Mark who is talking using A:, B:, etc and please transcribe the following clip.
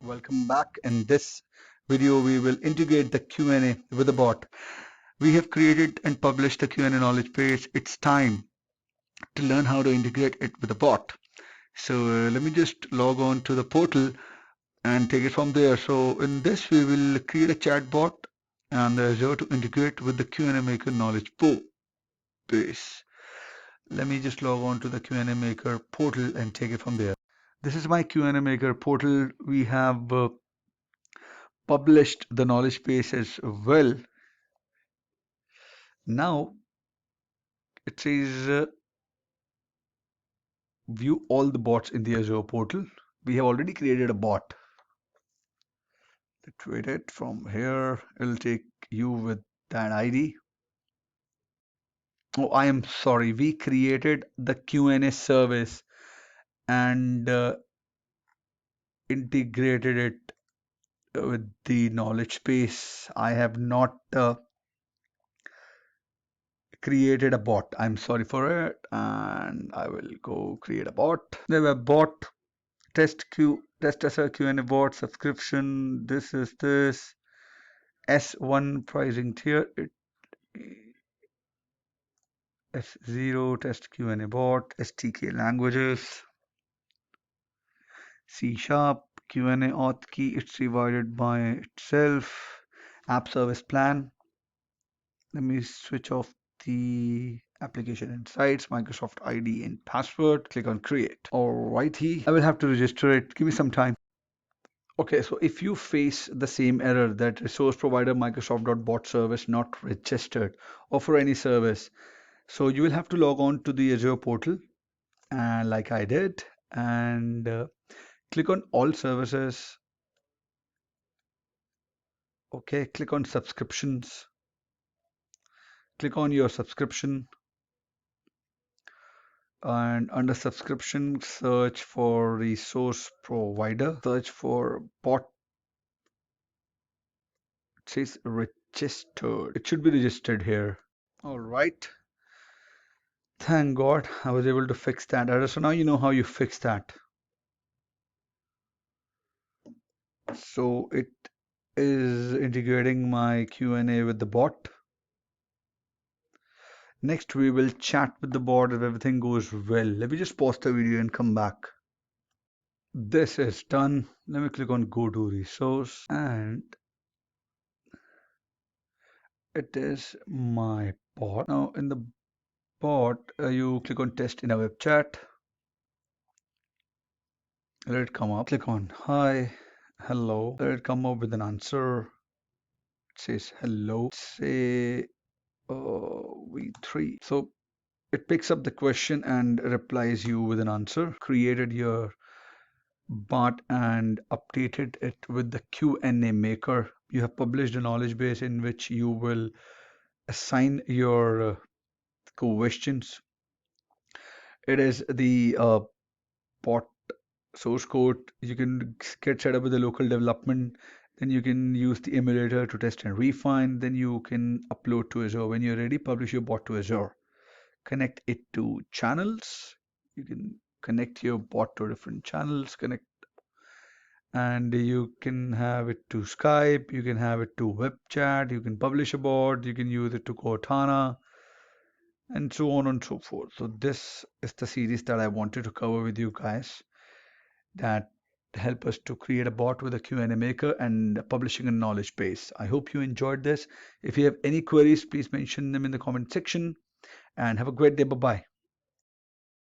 A: Welcome back. In this video, we will integrate the Q&A with a bot. We have created and published the Q&A knowledge base. It's time to learn how to integrate it with a bot. So let me just log on to the portal and take it from there. So in this, we will create a chat bot and Azure to integrate with the Q&A Maker knowledge base. Let me just log on to the Q&A Maker portal and take it from there. This is my Q&A Maker portal. We have published the knowledge base as well. Now it says view all the bots in the Azure portal. We have already created a bot. Let's wait it from here. It'll take you with that ID. Oh, I am sorry. We created the Q&A service and integrated it with the knowledge base. I have not created a bot. I'm sorry for it, and I will go create a bot. We have a bot test SR Q&A bot subscription. This is this S1 pricing tier. S0 test Q&A bot, STK languages, C# Q&A auth key. It's divided by itself. App service plan. Let me switch off the application insights, Microsoft ID and password. Click on create. Alrighty, I will have to register it. Give me some time. Okay, so if you face the same error that resource provider Microsoft.bot service not registered or for any service, so you will have to log on to the Azure portal and like I did and click on all services. Okay, click on subscriptions. Click on your subscription and under subscription search for resource provider, search for bot. It says registered. It should be registered here. All right, thank God I was able to fix that error. So now you know how you fix that. So it is integrating my Q&A with the bot. Next, we will chat with the bot if everything goes well. Let me just pause the video and come back. This is done. Let me click on go to resource and it is my bot. Now in the bot, you click on test in a web chat. Let it come up. Click on hi, hello. Let it come up with an answer. It says hello. Say V3. So it picks up the question and replies you with an answer. Created your bot and updated it with the Q&A maker. You have published a knowledge base in which you will assign your questions. It is the bot source code. You can get set up with the local development. Then you can use the emulator to test and refine. Then you can upload to Azure. When you're ready, publish your bot to Azure. Connect it to channels. You can connect your bot to different channels. And you can have it to Skype. You can have it to web chat. You can publish a bot. You can use it to Cortana, and so on and so forth. So this is the series that I wanted to cover with you guys that help us to create a bot with a Q&A maker and publishing a knowledge base. I hope you enjoyed this. If you have any queries, please mention them in the comment section and have a great day. Bye-bye.